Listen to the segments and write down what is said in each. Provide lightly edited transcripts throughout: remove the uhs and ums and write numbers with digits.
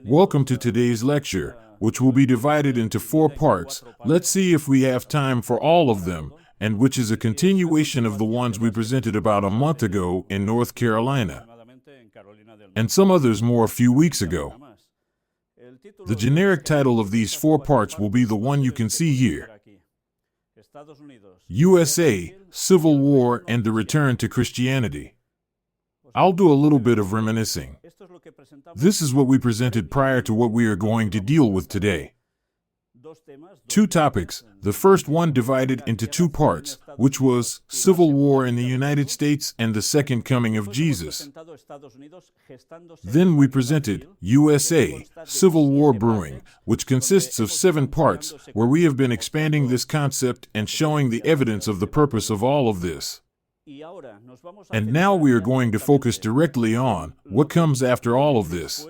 Welcome to today's lecture, which will be divided into 4 parts. Let's see if we have time for all of them, and which is a continuation of the ones we presented about a month ago in North Carolina, and some others more a few weeks ago. The generic title of these 4 parts will be the one you can see here: USA, Civil War, and the Return to Christianity. I'll do a little bit of reminiscing. This is what we presented prior to what we are going to deal with today. 2 topics, the first one divided into 2 parts, which was Civil War in the United States and the Second Coming of Jesus. Then we presented USA, Civil War Brewing, which consists of 7 parts, where we have been expanding this concept and showing the evidence of the purpose of all of this. And now we are going to focus directly on what comes after all of this.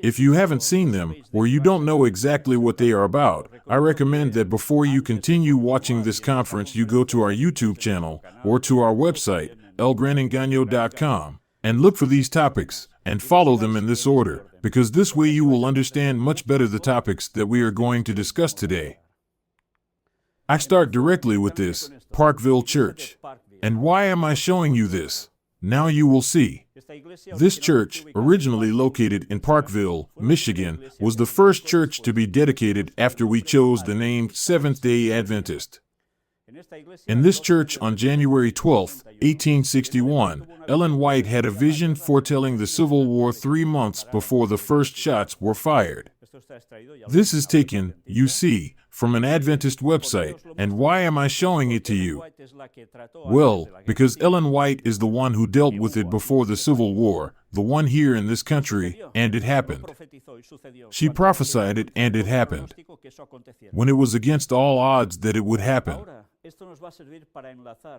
If you haven't seen them, or you don't know exactly what they are about, I recommend that before you continue watching this conference, you go to our YouTube channel or to our website, elgranengaño.com, and look for these topics, and follow them in this order, because this way you will understand much better the topics that we are going to discuss today. I start directly with this, Parkville Church. And why am I showing you this? Now you will see. This church, originally located in Parkville, Michigan, was the first church to be dedicated after we chose the name Seventh-day Adventist. In this church, on January 12, 1861, Ellen White had a vision foretelling the Civil War 3 months before the first shots were fired. This is taken, you see, from an Adventist website, and why am I showing it to you? Well, because Ellen White is the one who dealt with it before the Civil War, the one here in this country, and it happened. She prophesied it, and it happened, when it was against all odds that it would happen.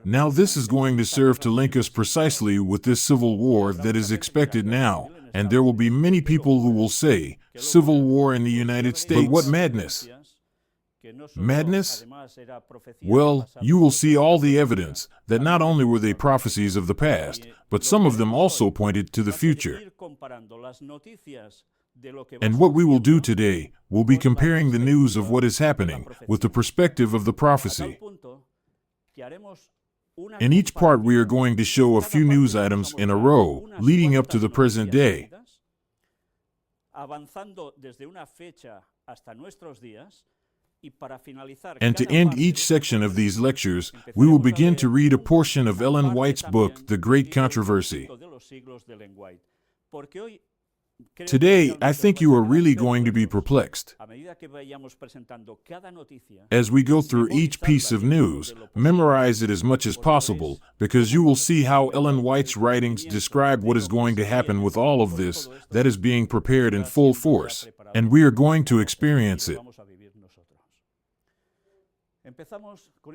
Now this is going to serve to link us precisely with this Civil War that is expected now, and there will be many people who will say, Civil War in the United States. But what madness? Madness? Well, you will see all the evidence that not only were they prophecies of the past, but some of them also pointed to the future. And what we will do today will be comparing the news of what is happening with the perspective of the prophecy. In each part, we are going to show a few news items in a row leading up to the present day. And to end each section of these lectures, we will begin to read a portion of Ellen White's book, The Great Controversy. Today, I think you are really going to be perplexed. As we go through each piece of news, memorize it as much as possible, because you will see how Ellen White's writings describe what is going to happen with all of this that is being prepared in full force, and we are going to experience it.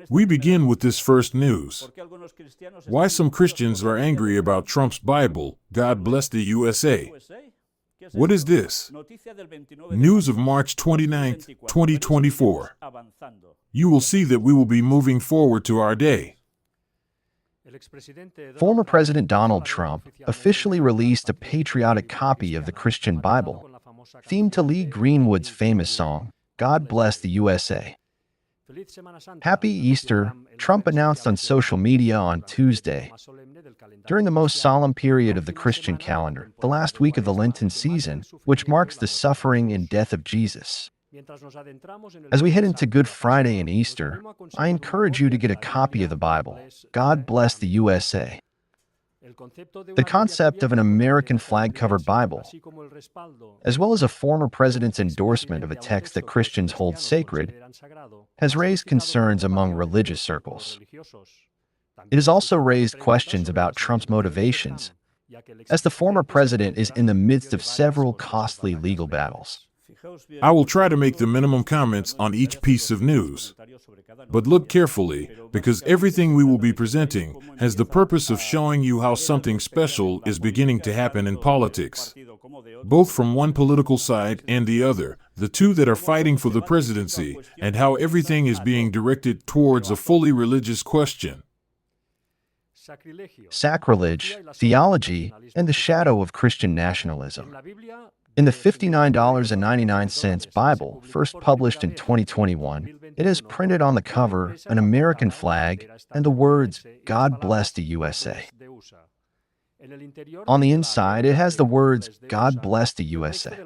We begin with this first news. Why some Christians are angry about Trump's Bible, God Bless the USA. What is this? News of March 29, 2024. You will see that we will be moving forward to our day. Former President Donald Trump officially released a patriotic copy of the Christian Bible, themed to Lee Greenwood's famous song, God Bless the USA. Happy Easter, Trump announced on social media on Tuesday. During the most solemn period of the Christian calendar, the last week of the Lenten season, which marks the suffering and death of Jesus. As we head into Good Friday and Easter, I encourage you to get a copy of the Bible, God Bless the USA. The concept of an American flag-covered Bible, as well as a former president's endorsement of a text that Christians hold sacred, has raised concerns among religious circles. It has also raised questions about Trump's motivations, as the former president is in the midst of several costly legal battles. I will try to make the minimum comments on each piece of news. But look carefully, because everything we will be presenting has the purpose of showing you how something special is beginning to happen in politics, both from one political side and the other, the two that are fighting for the presidency, and how everything is being directed towards a fully religious question. sacrilege, theology, and the shadow of Christian nationalism. In the $59.99 Bible, first published in 2021, it is printed on the cover an American flag and the words, "God bless the USA." On the inside, it has the words, "God bless the USA."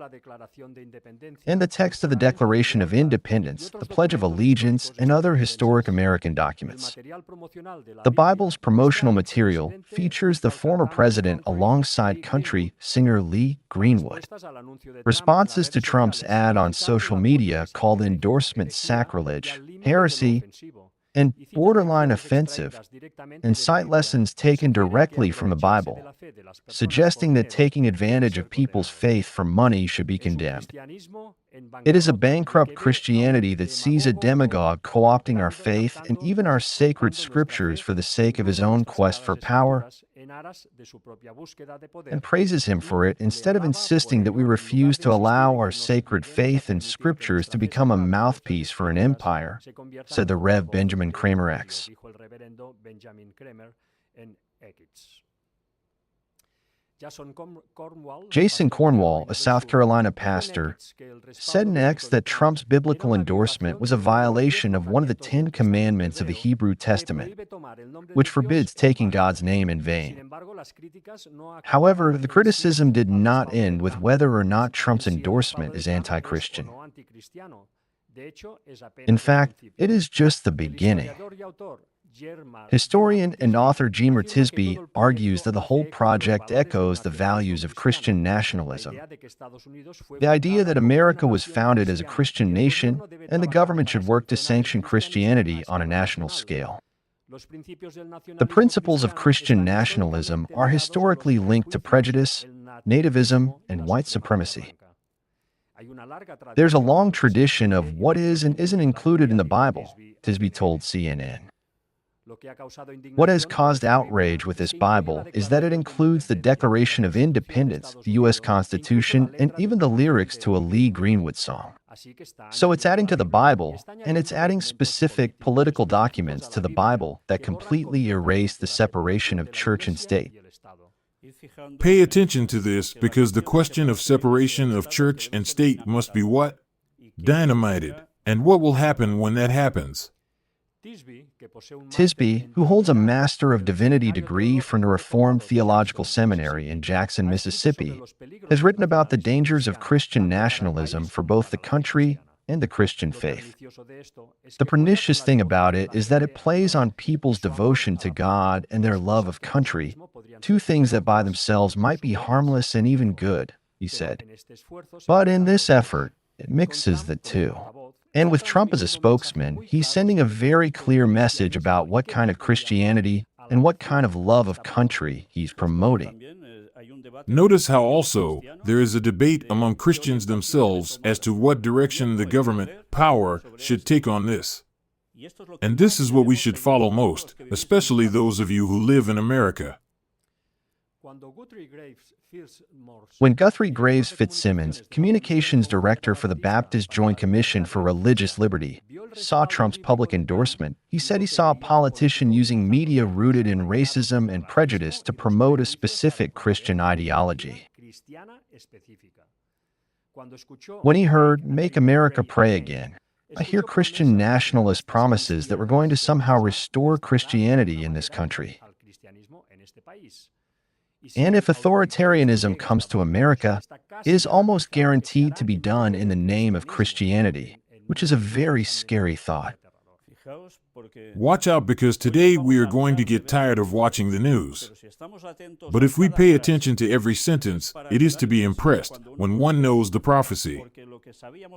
And the text of the Declaration of Independence, the Pledge of Allegiance, and other historic American documents. The Bible's promotional material features the former president alongside country singer Lee Greenwood. Responses to Trump's ad on social media called endorsement sacrilege, heresy, and borderline offensive, and cite lessons taken directly from the Bible, suggesting that taking advantage of people's faith for money should be condemned. It is a bankrupt Christianity that sees a demagogue co-opting our faith and even our sacred scriptures for the sake of his own quest for power, and praises him for it instead of insisting that we refuse to allow our sacred faith and scriptures to become a mouthpiece for an empire, said the Rev. Benjamin Kramer X. Jason Cornwall, a South Carolina pastor, said in X that Trump's biblical endorsement was a violation of one of the 10 commandments of the Hebrew Testament, which forbids taking God's name in vain. However, the criticism did not end with whether or not Trump's endorsement is anti-Christian. In fact, it is just the beginning. Historian and author Jemer Tisby argues that the whole project echoes the values of Christian nationalism. The idea that America was founded as a Christian nation and the government should work to sanction Christianity on a national scale. The principles of Christian nationalism are historically linked to prejudice, nativism, and white supremacy. There's a long tradition of what is and isn't included in the Bible, Tisby told CNN. What has caused outrage with this Bible is that it includes the Declaration of Independence, the U.S. Constitution, and even the lyrics to a Lee Greenwood song. So it's adding to the Bible, and it's adding specific political documents to the Bible that completely erase the separation of church and state. Pay attention to this because the question of separation of church and state must be what? Dynamited. And what will happen when that happens? Tisby, who holds a Master of Divinity degree from the Reformed Theological Seminary in Jackson, Mississippi, has written about the dangers of Christian nationalism for both the country and the Christian faith. The pernicious thing about it is that it plays on people's devotion to God and their love of country, two things that by themselves might be harmless and even good, he said. But in this effort, it mixes the two. And with Trump as a spokesman, he's sending a very clear message about what kind of Christianity and what kind of love of country he's promoting. Notice how also there is a debate among Christians themselves as to what direction the government power should take on this. And this is what we should follow most, especially those of you who live in America. When Guthrie Graves Fitzsimmons, communications director for the Baptist Joint Commission for Religious Liberty, saw Trump's public endorsement, he said he saw a politician using media rooted in racism and prejudice to promote a specific Christian ideology. When he heard, "Make America Pray Again," I hear Christian nationalist promises that we're going to somehow restore Christianity in this country. And if authoritarianism comes to America, it is almost guaranteed to be done in the name of Christianity, which is a very scary thought. Watch out because today we are going to get tired of watching the news. But if we pay attention to every sentence, it is to be impressed when one knows the prophecy.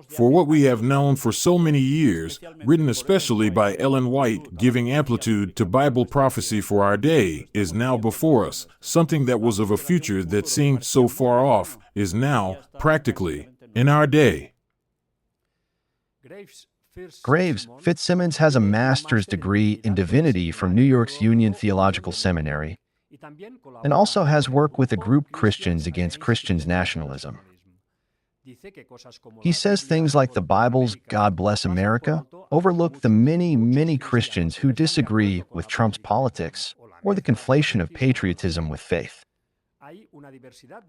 For what we have known for so many years, written especially by Ellen White, giving amplitude to Bible prophecy for our day, is now before us. Something that was of a future that seemed so far off is now, practically, in our day. Graves Fitzsimmons has a master's degree in divinity from New York's Union Theological Seminary and also has worked with the group Christians Against Christians Nationalism. He says things like the Bible's "God Bless America" overlook the many, many Christians who disagree with Trump's politics or the conflation of patriotism with faith.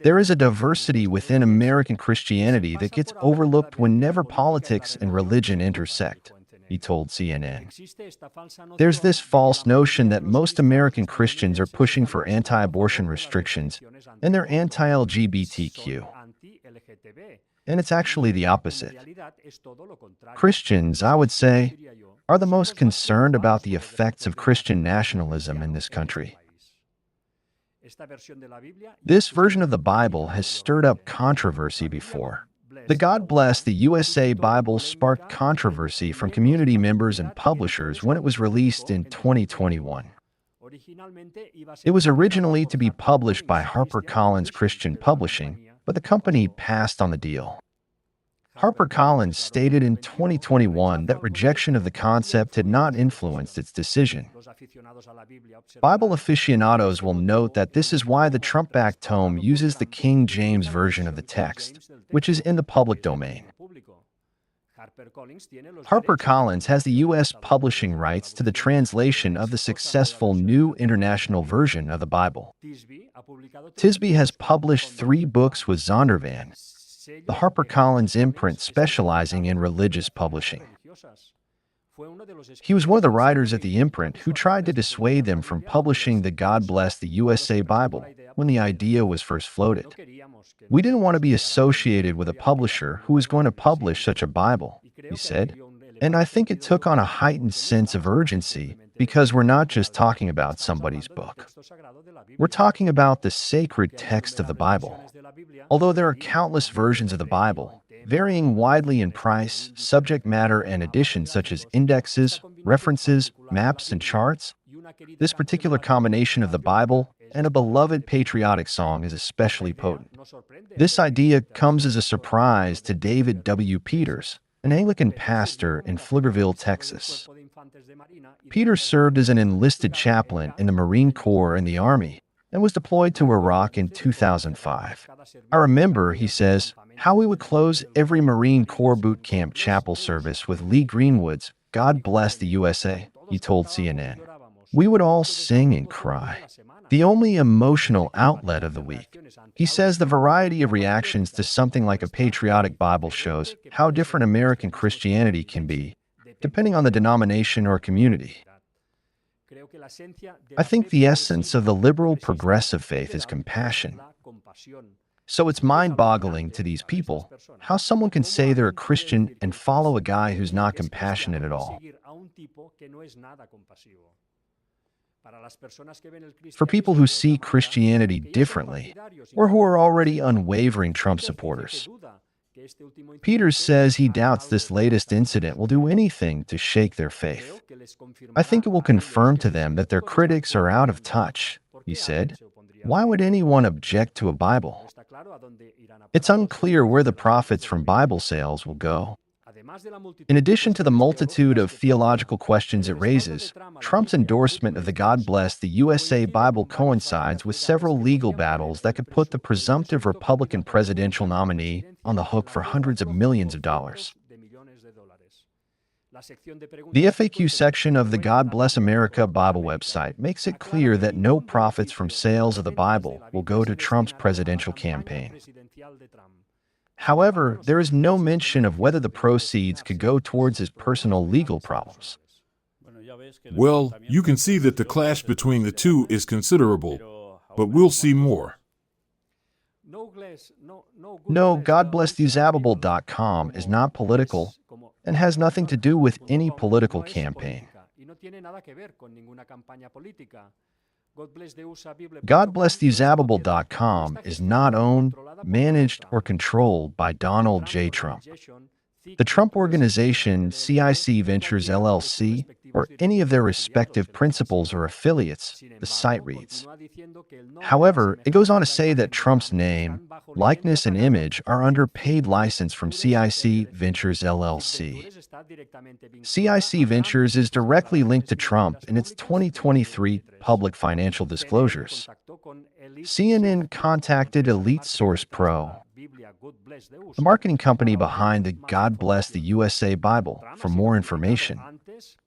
There is a diversity within American Christianity that gets overlooked whenever politics and religion intersect, he told CNN. There's this false notion that most American Christians are pushing for anti-abortion restrictions and they're anti-LGBTQ. And it's actually the opposite. Christians, I would say, are the most concerned about the effects of Christian nationalism in this country. This version of the Bible has stirred up controversy before. The God Bless the USA Bible sparked controversy from community members and publishers when it was released in 2021. It was originally to be published by HarperCollins Christian Publishing, but the company passed on the deal. HarperCollins stated in 2021 that rejection of the concept had not influenced its decision. Bible aficionados will note that this is why the Trump-backed tome uses the King James Version of the text, which is in the public domain. HarperCollins has the U.S. publishing rights to the translation of the successful New International Version of the Bible. Tisby has published 3 books with Zondervan, the HarperCollins imprint specializing in religious publishing. He was one of the writers at the imprint who tried to dissuade them from publishing the God Bless the USA Bible when the idea was first floated. We didn't want to be associated with a publisher who was going to publish such a Bible, he said, and I think it took on a heightened sense of urgency because we're not just talking about somebody's book. We're talking about the sacred text of the Bible. Although there are countless versions of the Bible, varying widely in price, subject matter, and editions such as indexes, references, maps, and charts, this particular combination of the Bible and a beloved patriotic song is especially potent. This idea comes as a surprise to David W. Peters, an Anglican pastor in Pflugerville, Texas. Peters served as an enlisted chaplain in the Marine Corps and the Army and was deployed to Iraq in 2005. I remember, he says, how we would close every Marine Corps boot camp chapel service with Lee Greenwood's God Bless the USA, he told CNN. We would all sing and cry. The only emotional outlet of the week. He says the variety of reactions to something like a patriotic Bible shows how different American Christianity can be, depending on the denomination or community. I think the essence of the liberal progressive faith is compassion. So it's mind-boggling to these people how someone can say they're a Christian and follow a guy who's not compassionate at all. For people who see Christianity differently, or who are already unwavering Trump supporters, Peters says he doubts this latest incident will do anything to shake their faith. I think it will confirm to them that their critics are out of touch, he said. Why would anyone object to a Bible? It's unclear where the profits from Bible sales will go. In addition to the multitude of theological questions it raises, Trump's endorsement of the God Bless the USA Bible coincides with several legal battles that could put the presumptive Republican presidential nominee on the hook for hundreds of millions of dollars. The FAQ section of the God Bless America Bible website makes it clear that no profits from sales of the Bible will go to Trump's presidential campaign. However, there is no mention of whether the proceeds could go towards his personal legal problems. Well, you can see that the clash between the two is considerable, but we'll see more. No, GodBlessTheUsable.com is not political and has nothing to do with any political campaign. GodBlessTheUsable.com is not owned, managed, or controlled by Donald J. Trump, the Trump Organization, CIC Ventures LLC, or any of their respective principals or affiliates, the site reads. However, it goes on to say that Trump's name, likeness, and image are under paid license from CIC Ventures LLC. CIC Ventures is directly linked to Trump in its 2023 public financial disclosures. CNN contacted Elite Source Pro, the marketing company behind the God Bless the USA Bible, for more information.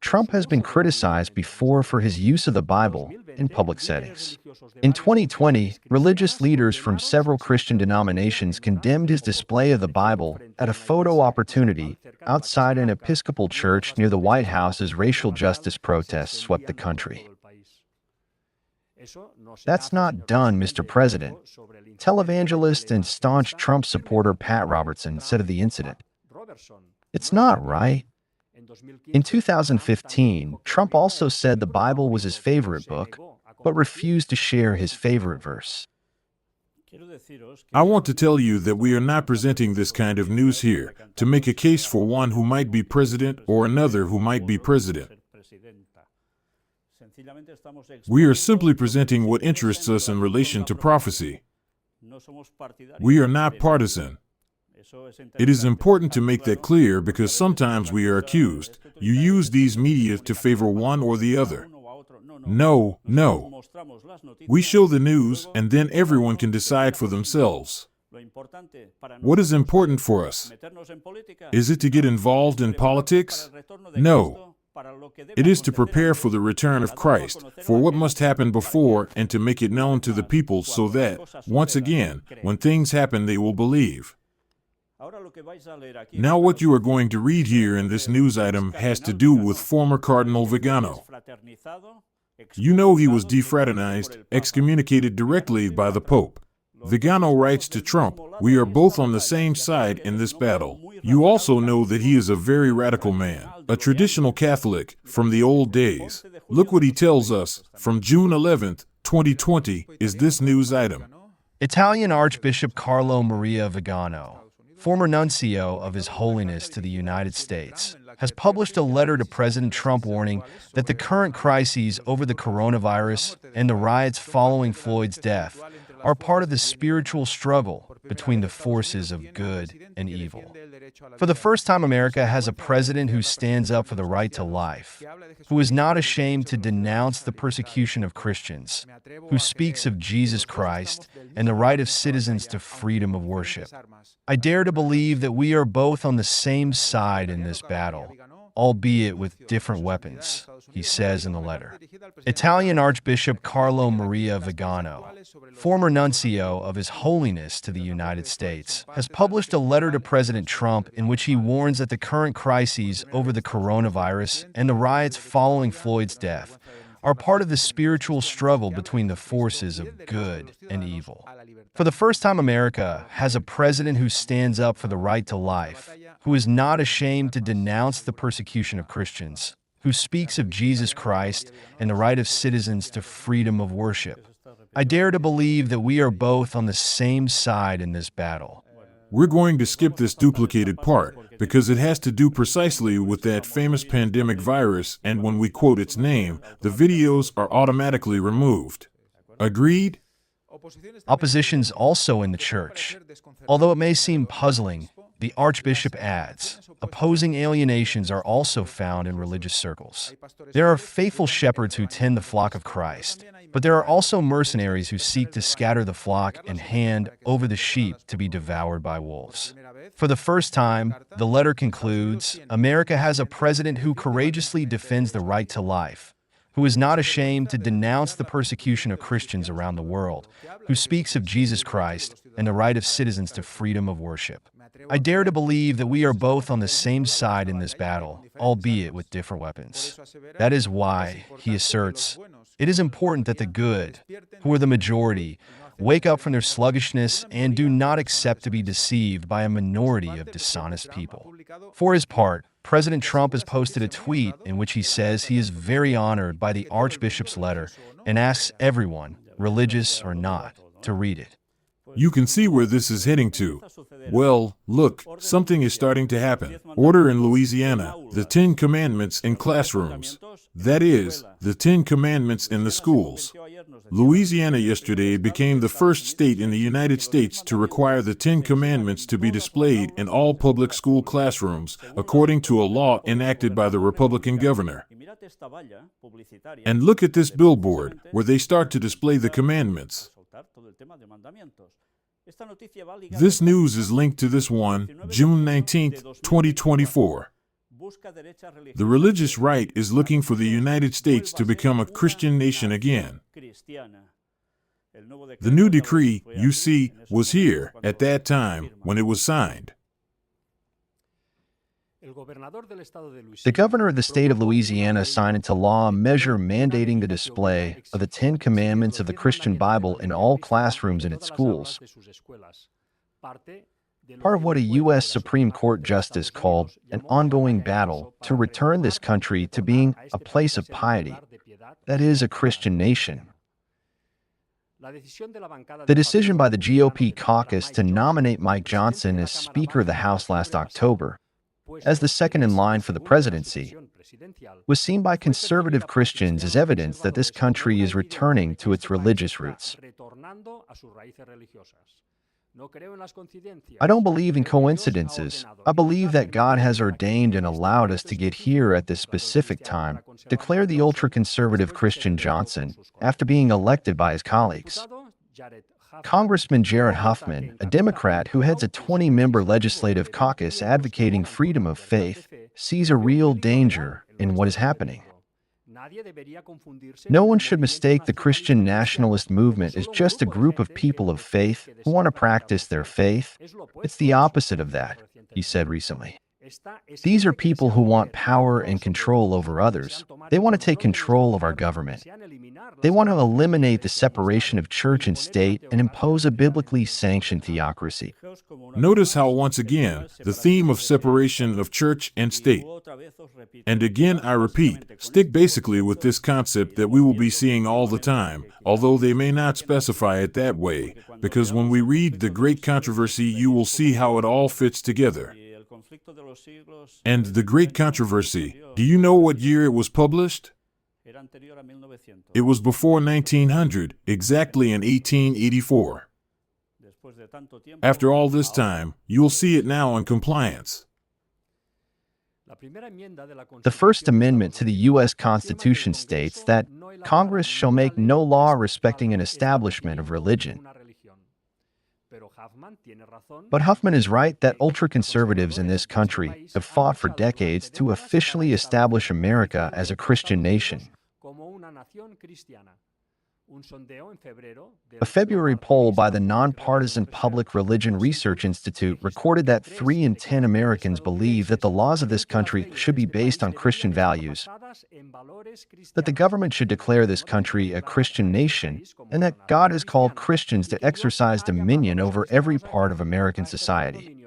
Trump has been criticized before for his use of the Bible in public settings. In 2020, religious leaders from several Christian denominations condemned his display of the Bible at a photo opportunity outside an Episcopal church near the White House as racial justice protests swept the country. That's not done, Mr. President, televangelist and staunch Trump supporter Pat Robertson said of the incident. It's not right. In 2015, Trump also said the Bible was his favorite book, but refused to share his favorite verse. I want to tell you that we are not presenting this kind of news here to make a case for one who might be president or another who might be president. We are simply presenting what interests us in relation to prophecy. We are not partisan. It is important to make that clear because sometimes we are accused, you use these media to favor one or the other. No. We show the news and then everyone can decide for themselves. What is important for us? Is it to get involved in politics? No. It is to prepare for the return of Christ, for what must happen before and to make it known to the people so that, once again, when things happen they will believe. Now what you are going to read here in this news item has to do with former Cardinal Vigano. You know he was defraternized, excommunicated directly by the Pope. Vigano writes to Trump, "We are both on the same side in this battle." You also know that he is a very radical man, a traditional Catholic from the old days. Look what he tells us from June 11th, 2020, is this news item. Italian Archbishop Carlo Maria Vigano, former nuncio of His Holiness to the United States, has published a letter to President Trump warning that the current crises over the coronavirus and the riots following Floyd's death are part of the spiritual struggle between the forces of good and evil. For the first time, America has a president who stands up for the right to life, who is not ashamed to denounce the persecution of Christians, who speaks of Jesus Christ and the right of citizens to freedom of worship. I dare to believe that we are both on the same side in this battle, albeit with different weapons, he says in the letter. Italian Archbishop Carlo Maria Vigano, former nuncio of His Holiness to the United States, has published a letter to President Trump in which he warns that the current crises over the coronavirus and the riots following Floyd's death are part of the spiritual struggle between the forces of good and evil. For the first time, America has a president who stands up for the right to life, who is not ashamed to denounce the persecution of Christians, who speaks of Jesus Christ and the right of citizens to freedom of worship. I dare to believe that we are both on the same side in this battle. We're going to skip this duplicated part because it has to do precisely with that famous pandemic virus, and when we quote its name, the videos are automatically removed. Agreed? Opposition's also in the church. Although it may seem puzzling, the Archbishop adds, opposing alienations are also found in religious circles. There are faithful shepherds who tend the flock of Christ, but there are also mercenaries who seek to scatter the flock and hand over the sheep to be devoured by wolves. For the first time, the letter concludes, America has a president who courageously defends the right to life, who is not ashamed to denounce the persecution of Christians around the world, who speaks of Jesus Christ and the right of citizens to freedom of worship. I dare to believe that we are both on the same side in this battle, albeit with different weapons. That is why, he asserts, it is important that the good, who are the majority, wake up from their sluggishness and do not accept to be deceived by a minority of dishonest people. For his part, President Trump has posted a tweet in which he says he is very honored by the Archbishop's letter and asks everyone, religious or not, to read it. You can see where this is heading to. Well, look, something is starting to happen. Order in Louisiana, the 10 Commandments in classrooms. That is, the 10 Commandments in the schools. Louisiana yesterday became the first state in the United States to require the 10 Commandments to be displayed in all public school classrooms, according to a law enacted by the Republican governor. And look at this billboard, where they start to display the commandments. This news is linked to this one, June 19th, 2024. The religious right is looking for the United States to become a Christian nation again. The new decree, you see, was here at that time when it was signed. The governor of the state of Louisiana signed into law a measure mandating the display of the Ten Commandments of the Christian Bible in all classrooms in its schools. Part of what a U.S. Supreme Court justice called an ongoing battle to return this country to being a place of piety, that is, a Christian nation. The decision by the GOP caucus to nominate Mike Johnson as Speaker of the House last October, as the second in line for the presidency, was seen by conservative Christians as evidence that this country is returning to its religious roots. I don't believe in coincidences. I believe that God has ordained and allowed us to get here at this specific time, declared the ultra-conservative Christian Johnson after being elected by his colleagues. Congressman Jared Huffman, a Democrat who heads a 20-member legislative caucus advocating freedom of faith, sees a real danger in what is happening. No one should mistake the Christian nationalist movement as just a group of people of faith who want to practice their faith. It's the opposite of that, he said recently. These are people who want power and control over others. They want to take control of our government. They want to eliminate the separation of church and state and impose a biblically sanctioned theocracy. Notice how, once again, the theme of separation of church and state. And again, I repeat, stick basically with this concept that we will be seeing all the time, although they may not specify it that way, because when we read The Great Controversy, you will see how it all fits together. And The Great Controversy, do you know what year it was published? It was before 1900, exactly in 1884. After all this time, you'll see it now in compliance. The First Amendment to the U.S. Constitution states that Congress shall make no law respecting an establishment of religion. But Huffman is right that ultra-conservatives in this country have fought for decades to officially establish America as a Christian nation. A February poll by the nonpartisan Public Religion Research Institute recorded that 3 in 10 Americans believe that the laws of this country should be based on Christian values, that the government should declare this country a Christian nation, and that God has called Christians to exercise dominion over every part of American society.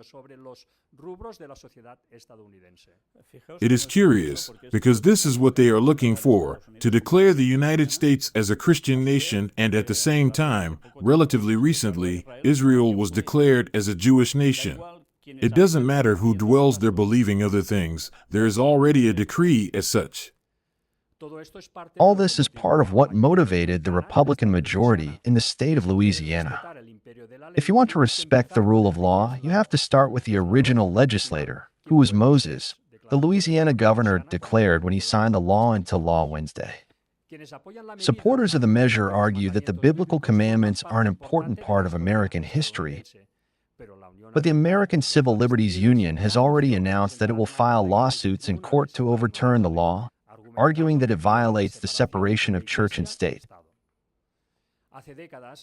It is curious, because this is what they are looking for, to declare the United States as a Christian nation, and at the same time, relatively recently, Israel was declared as a Jewish nation. It doesn't matter who dwells there believing other things, there is already a decree as such. All this is part of what motivated the Republican majority in the state of Louisiana. If you want to respect the rule of law, you have to start with the original legislator, who was Moses, the Louisiana governor declared when he signed the law into law Wednesday. Supporters of the measure argue that the biblical commandments are an important part of American history, but the American Civil Liberties Union has already announced that it will file lawsuits in court to overturn the law, arguing that it violates the separation of church and state.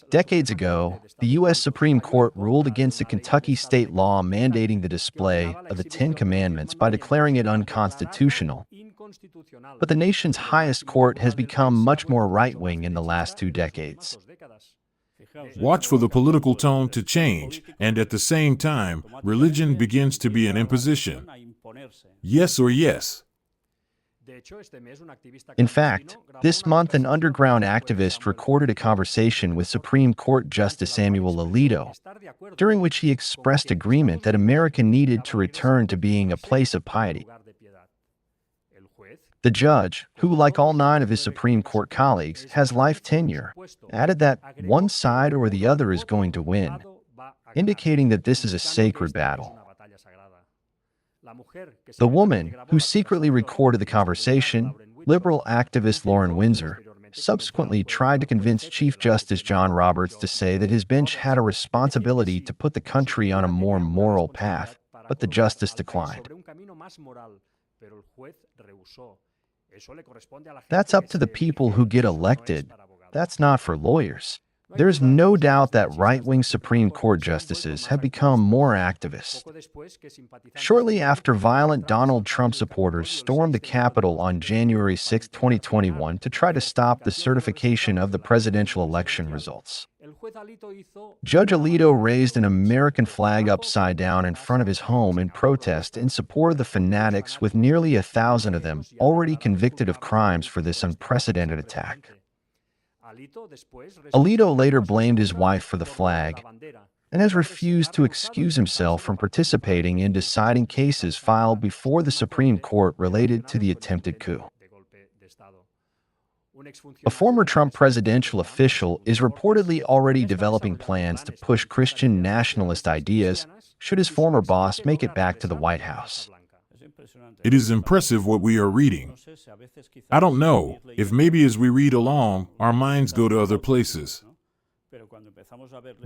Decades ago, the U.S. Supreme Court ruled against a Kentucky state law mandating the display of the Ten Commandments by declaring it unconstitutional. But the nation's highest court has become much more right-wing in the last 2 decades. Watch for the political tone to change, and at the same time, religion begins to be an imposition. Yes or yes. In fact, this month an underground activist recorded a conversation with Supreme Court Justice Samuel Alito, during which he expressed agreement that America needed to return to being a place of piety. The judge, who, like all 9 of his Supreme Court colleagues, has life tenure, added that one side or the other is going to win, indicating that this is a sacred battle. The woman, who secretly recorded the conversation, liberal activist Lauren Windsor, subsequently tried to convince Chief Justice John Roberts to say that his bench had a responsibility to put the country on a more moral path, but the justice declined. That's up to the people who get elected. that's not for lawyers. There is no doubt that right-wing Supreme Court justices have become more activist. Shortly after violent Donald Trump supporters stormed the Capitol on January 6, 2021 to try to stop the certification of the presidential election results, Judge Alito raised an American flag upside down in front of his home in protest in support of the fanatics, with nearly 1,000 of them already convicted of crimes for this unprecedented attack. Alito later blamed his wife for the flag and has refused to excuse himself from participating in deciding cases filed before the Supreme Court related to the attempted coup. A former Trump presidential official is reportedly already developing plans to push Christian nationalist ideas should his former boss make it back to the White House. It is impressive what we are reading. I don't know if maybe as we read along, our minds go to other places.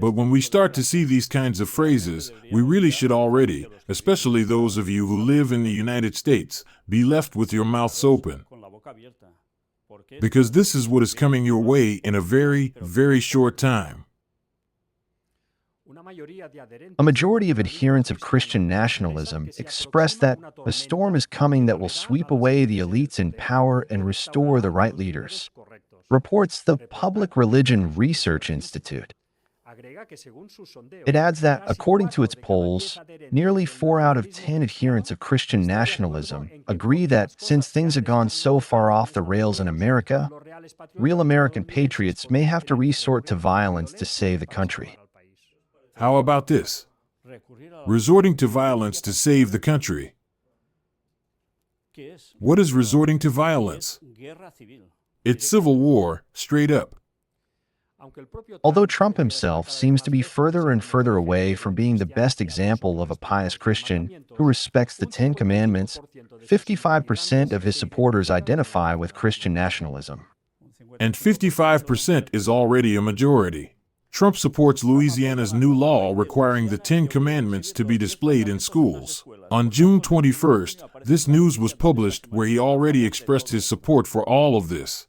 But when we start to see these kinds of phrases, we really should already, especially those of you who live in the United States, be left with your mouths open. Because this is what is coming your way in a very, very short time. A majority of adherents of Christian nationalism express that a storm is coming that will sweep away the elites in power and restore the right leaders, reports the Public Religion Research Institute. It adds that, according to its polls, nearly 4 out of 10 adherents of Christian nationalism agree that since things have gone so far off the rails in America, real American patriots may have to resort to violence to save the country. How about this? Resorting to violence to save the country. What is resorting to violence? It's civil war, straight up. Although Trump himself seems to be further and further away from being the best example of a pious Christian who respects the Ten Commandments, 55% of his supporters identify with Christian nationalism. And 55% is already a majority. Trump supports Louisiana's new law requiring the Ten Commandments to be displayed in schools. On June 21st, this news was published where he already expressed his support for all of this.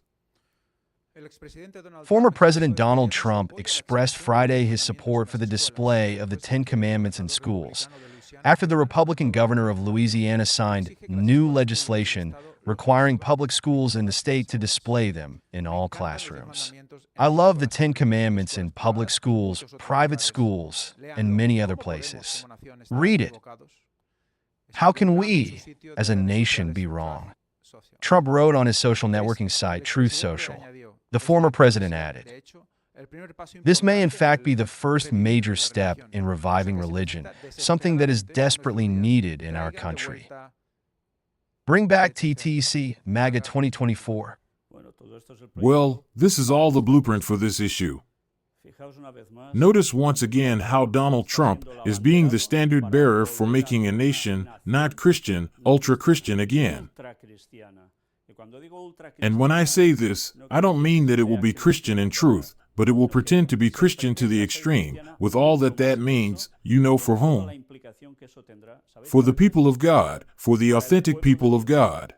Former President Donald Trump expressed Friday his support for the display of the Ten Commandments in schools, after the Republican governor of Louisiana signed new legislation requiring public schools in the state to display them in all classrooms. I love the Ten Commandments in public schools, private schools, and many other places. Read it. How can we, as a nation, be wrong? Trump wrote on his social networking site, Truth Social. The former president added, "This may in fact be the first major step in reviving religion, something that is desperately needed in our country. Bring back TTC, MAGA 2024. Well, this is all the blueprint for this issue. Notice once again how Donald Trump is being the standard bearer for making a nation not Christian, ultra-Christian again. And when I say this, I don't mean that it will be Christian in truth, but it will pretend to be Christian to the extreme, with all that that means, you know for whom. For the people of God, for the authentic people of God.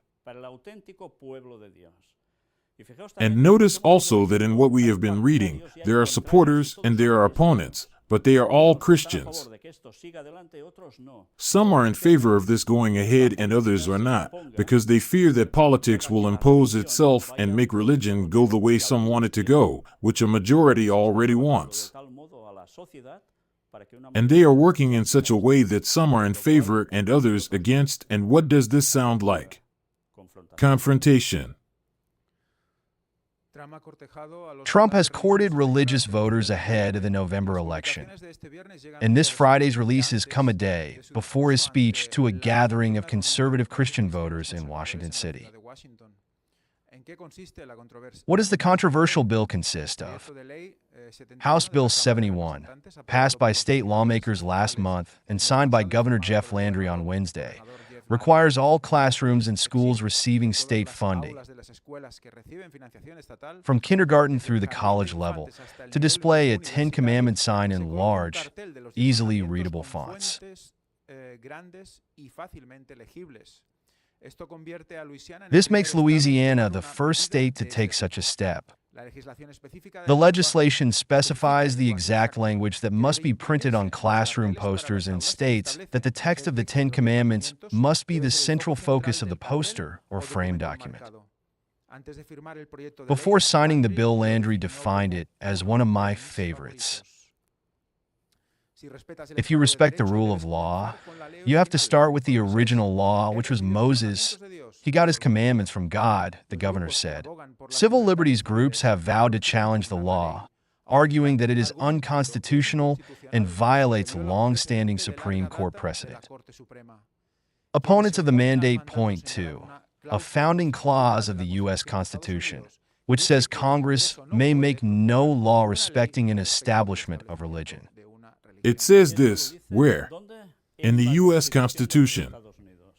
And notice also that in what we have been reading, there are supporters and there are opponents, but they are all Christians. Some are in favor of this going ahead and others are not, because they fear that politics will impose itself and make religion go the way some want it to go, which a majority already wants. And they are working in such a way that some are in favor and others against, and what does this sound like? Confrontation. Trump has courted religious voters ahead of the November election, and this Friday's releases come a day before his speech to a gathering of conservative Christian voters in Washington City. What does the controversial bill consist of? House Bill 71, passed by state lawmakers last month and signed by Governor Jeff Landry on Wednesday, requires all classrooms and schools receiving state funding, from kindergarten through the college level, to display a Ten Commandment sign in large, easily readable fonts. This makes Louisiana the first state to take such a step, The legislation specifies the exact language that must be printed on classroom posters and states that the text of the Ten Commandments must be the central focus of the poster or frame document. Before signing the bill, Landry defined it as one of my favorites. If you respect the rule of law, you have to start with the original law, which was Moses. He got his commandments from God, the governor said. Civil liberties groups have vowed to challenge the law, arguing that it is unconstitutional and violates long-standing Supreme Court precedent. Opponents of the mandate point to a founding clause of the U.S. Constitution, which says Congress may make no law respecting an establishment of religion. It says this, where? In the U.S. Constitution.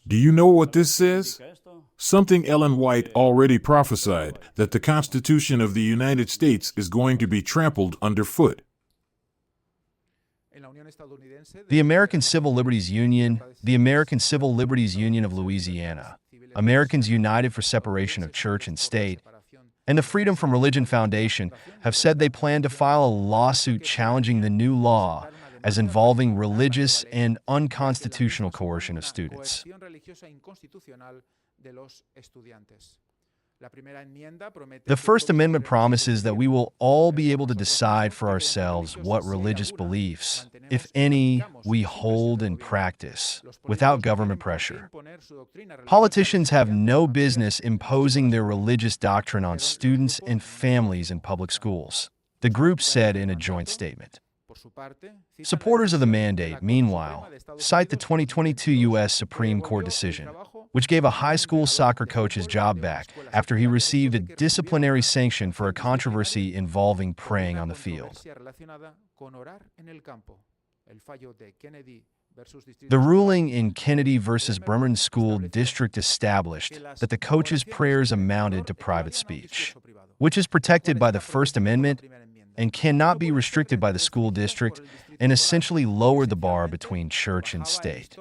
Do you know what this says? Something Ellen White already prophesied, that the Constitution of the United States is going to be trampled underfoot. The American Civil Liberties Union, the American Civil Liberties Union of Louisiana, Americans United for Separation of Church and State, and the Freedom from Religion Foundation have said they plan to file a lawsuit challenging the new law as involving religious and unconstitutional coercion of students. The First Amendment promises that we will all be able to decide for ourselves what religious beliefs, if any, we hold and practice, without government pressure. Politicians have no business imposing their religious doctrine on students and families in public schools, the group said in a joint statement. Supporters of the mandate, meanwhile, cite the 2022 U.S. Supreme Court decision, which gave a high school soccer coach his job back after he received a disciplinary sanction for a controversy involving praying on the field. The ruling in Kennedy versus Bremen School District established that the coach's prayers amounted to private speech, which is protected by the First Amendment and cannot be restricted by the school district, and essentially lowered the bar between church and state.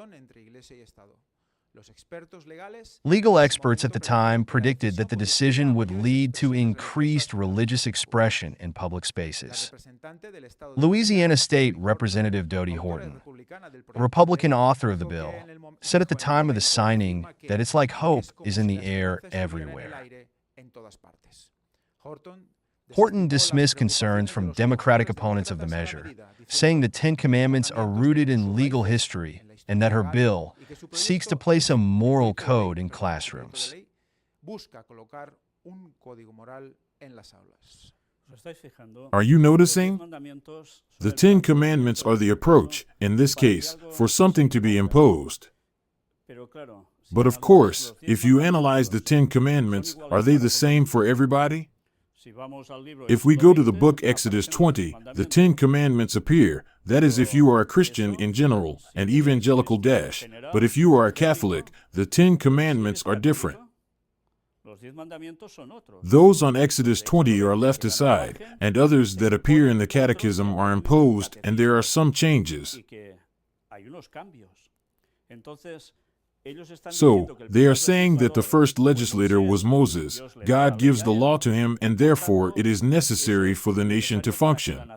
Legal experts at the time predicted that the decision would lead to increased religious expression in public spaces. Louisiana State Representative Dodie Horton, a Republican author of the bill, said at the time of the signing that it's like hope is in the air everywhere. Horton dismissed concerns from Democratic opponents of the measure, saying the Ten Commandments are rooted in legal history and that her bill seeks to place a moral code in classrooms. Are you noticing? The Ten Commandments are the approach, in this case, for something to be imposed. But of course, if you analyze the Ten Commandments, are they the same for everybody? If we go to the book Exodus 20, the Ten Commandments appear. That is if you are a Christian in general, and evangelical dash. But if you are a Catholic, the Ten Commandments are different. Those on Exodus 20 are left aside, and others that appear in the Catechism are imposed, and there are some changes. So, they are saying that the first legislator was Moses. God gives the law to him, and therefore it is necessary for the nation to function.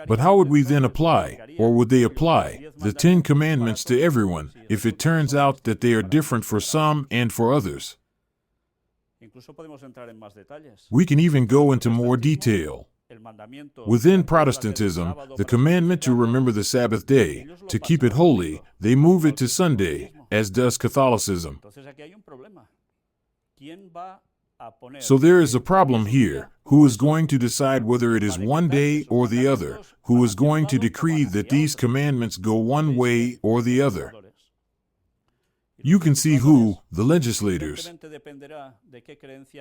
But how would we then apply, or would they apply, the Ten Commandments to everyone, if it turns out that they are different for some and for others? We can even go into more detail. Within Protestantism, the commandment to remember the Sabbath day, to keep it holy, they move it to Sunday, as does Catholicism. So there is a problem here. Who is going to decide whether it is one day or the other? Who is going to decree that these commandments go one way or the other? You can see who, the legislators,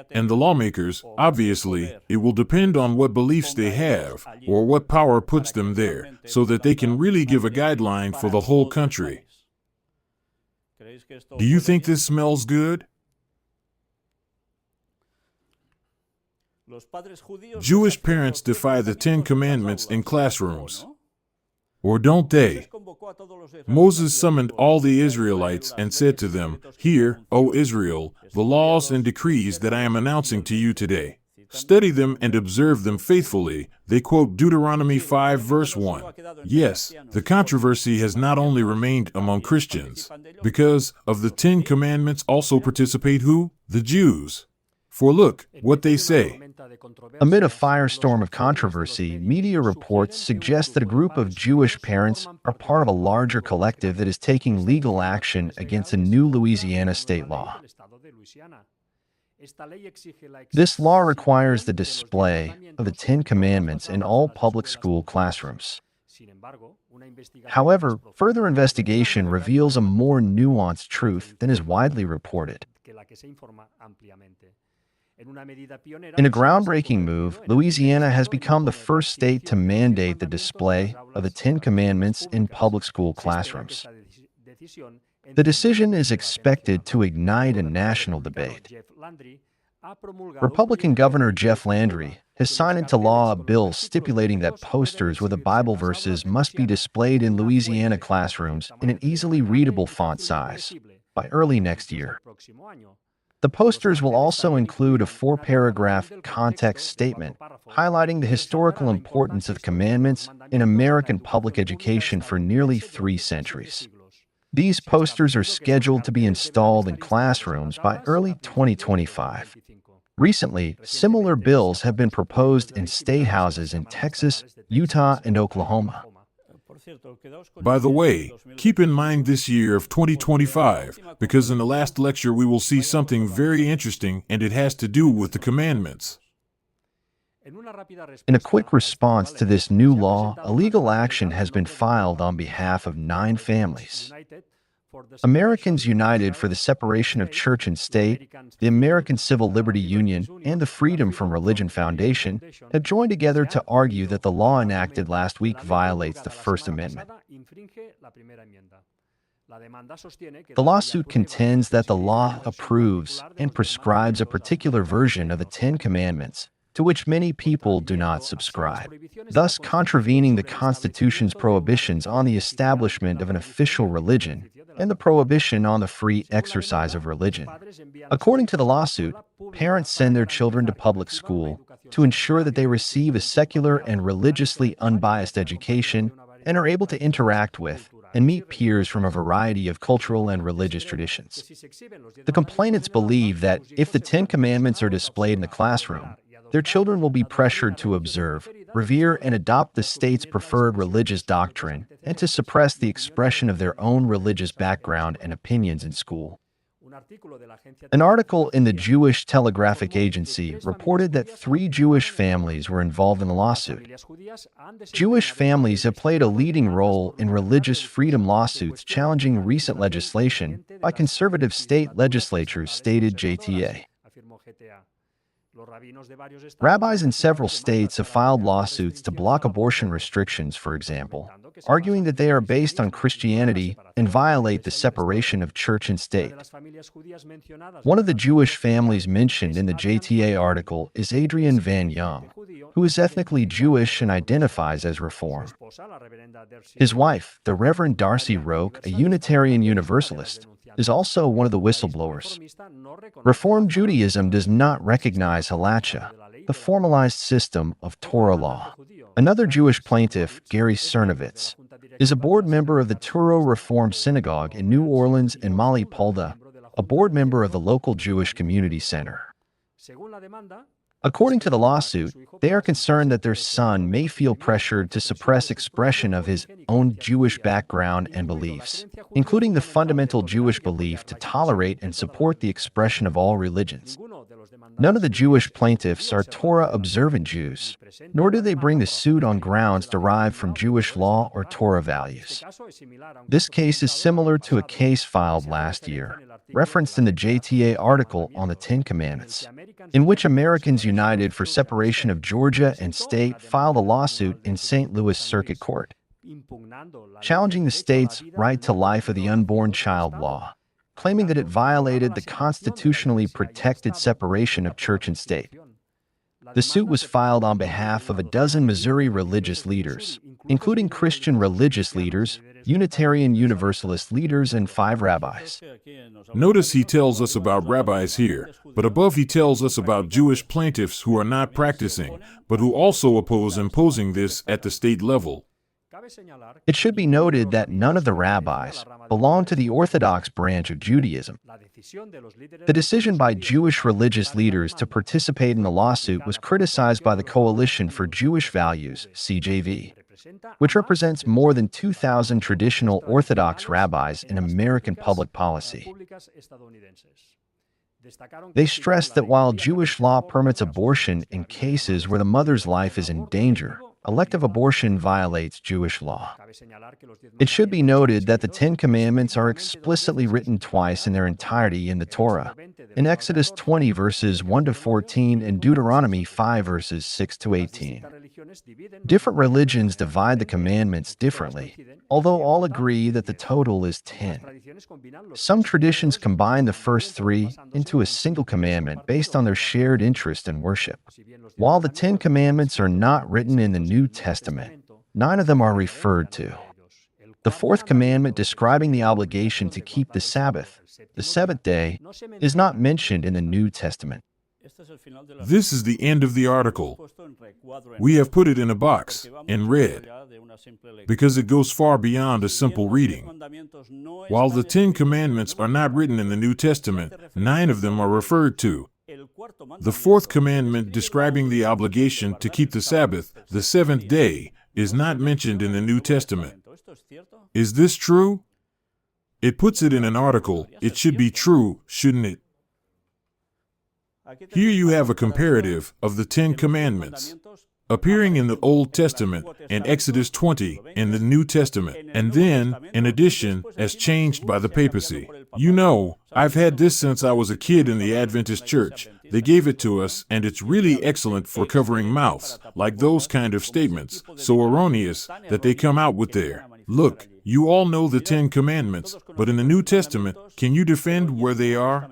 and the lawmakers. Obviously, it will depend on what beliefs they have, or what power puts them there, so that they can really give a guideline for the whole country. Do you think this smells good? Jewish parents defy the Ten Commandments in classrooms. Or don't they? Moses summoned all the Israelites and said to them, "Hear, O Israel, the laws and decrees that I am announcing to you today. Study them and observe them faithfully." They quote Deuteronomy 5 verse 1. Yes, the controversy has not only remained among Christians. Because of the 10 Commandments also participate who? The Jews. For look what they say. Amid a firestorm of controversy, media reports suggest that a group of Jewish parents are part of a larger collective that is taking legal action against a new Louisiana state law. This law requires the display of the 10 Commandments in all public school classrooms. However, further investigation reveals a more nuanced truth than is widely reported. In a groundbreaking move, Louisiana has become the first state to mandate the display of the 10 Commandments in public school classrooms. The decision is expected to ignite a national debate. Republican Governor Jeff Landry has signed into law a bill stipulating that posters with the Bible verses must be displayed in Louisiana classrooms in an easily readable font size by early next year. The posters will also include a 4-paragraph context statement highlighting the historical importance of commandments in American public education for nearly 3 centuries. These posters are scheduled to be installed in classrooms by early 2025. Recently, similar bills have been proposed in state houses in Texas, Utah, and Oklahoma. By the way, keep in mind this year of 2025, because in the last lecture we will see something very interesting, and it has to do with the commandments. In a quick response to this new law, a legal action has been filed on behalf of 9 families. Americans United for the Separation of Church and State, the American Civil Liberty Union, and the Freedom from Religion Foundation have joined together to argue that the law enacted last week violates the First Amendment. The lawsuit contends that the law approves and prescribes a particular version of the 10 Commandments, to which many people do not subscribe, thus contravening the Constitution's prohibitions on the establishment of an official religion and the prohibition on the free exercise of religion. According to the lawsuit, parents send their children to public school to ensure that they receive a secular and religiously unbiased education and are able to interact with and meet peers from a variety of cultural and religious traditions. The complainants believe that if the 10 Commandments are displayed in the classroom, their children will be pressured to observe, revere, and adopt the state's preferred religious doctrine and to suppress the expression of their own religious background and opinions in school. An article in the Jewish Telegraphic Agency reported that 3 Jewish families were involved in the lawsuit. Jewish families have played a leading role in religious freedom lawsuits challenging recent legislation by conservative state legislatures, stated JTA. Rabbis in several states have filed lawsuits to block abortion restrictions, for example, arguing that they are based on Christianity and violate the separation of church and state. One of the Jewish families mentioned in the JTA article is Adrian Van Young, who is ethnically Jewish and identifies as Reform. His wife, the Reverend Darcy Roque, a Unitarian Universalist, is also one of the whistleblowers. Reform Judaism does not recognize halacha, the formalized system of Torah law. Another Jewish plaintiff, Gary Cernovitz, is a board member of the Touro Reform Synagogue in New Orleans, and Molly Polda, a board member of the local Jewish Community Center. According to the lawsuit, they are concerned that their son may feel pressured to suppress expression of his own Jewish background and beliefs, including the fundamental Jewish belief to tolerate and support the expression of all religions. None of the Jewish plaintiffs are Torah-observant Jews, nor do they bring the suit on grounds derived from Jewish law or Torah values. This case is similar to a case filed last year, referenced in the JTA article on the 10 Commandments, in which Americans United for Separation of Georgia and State filed a lawsuit in St. Louis Circuit Court, challenging the state's right to life of the unborn child law, claiming that it violated the constitutionally protected separation of church and state. The suit was filed on behalf of a dozen Missouri religious leaders, including Christian religious leaders, Unitarian Universalist leaders, and 5 rabbis. Notice he tells us about rabbis here, but above he tells us about Jewish plaintiffs who are not practicing, but who also oppose imposing this at the state level. It should be noted that none of the rabbis belong to the Orthodox branch of Judaism. The decision by Jewish religious leaders to participate in the lawsuit was criticized by the Coalition for Jewish Values, CJV, which represents more than 2,000 traditional Orthodox rabbis in American public policy. They stressed that while Jewish law permits abortion in cases where the mother's life is in danger, elective abortion violates Jewish law. It should be noted that the 10 Commandments are explicitly written twice in their entirety in the Torah, in Exodus 20 verses 1 to 14 and Deuteronomy 5 verses 6 to 18. Different religions divide the commandments differently, although all agree that the total is 10. Some traditions combine the first 3 into a single commandment based on their shared interest in worship. While the 10 Commandments are not written in the New Testament, 9 of them are referred to. The 4th commandment describing the obligation to keep the Sabbath, the 7th day, is not mentioned in the New Testament. This is the end of the article. We have put it in a box, in red, because it goes far beyond a simple reading. While the 10 Commandments are not written in the New Testament, 9 of them are referred to. The 4th commandment describing the obligation to keep the Sabbath, the 7th day, is not mentioned in the New Testament. Is this true? It puts it in an article. It should be true, shouldn't it? Here you have a comparative of the 10 Commandments appearing in the Old Testament and Exodus 20 in the New Testament, and then, in addition, as changed by the papacy. You know, I've had this since I was a kid in the Adventist church. They gave it to us, and it's really excellent for covering mouths, like those kind of statements, so erroneous that they come out with there. Look, you all know the 10 Commandments, but in the New Testament, can you defend where they are?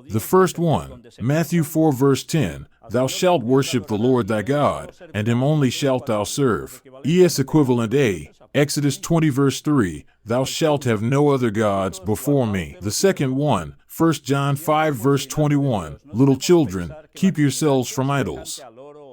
The first one, Matthew 4 verse 10, Thou shalt worship the Lord thy God, and him only shalt thou serve. ES equivalent A, Exodus 20 verse 3, Thou shalt have no other gods before me. The second one, 1 John 5 verse 21, Little children, keep yourselves from idols.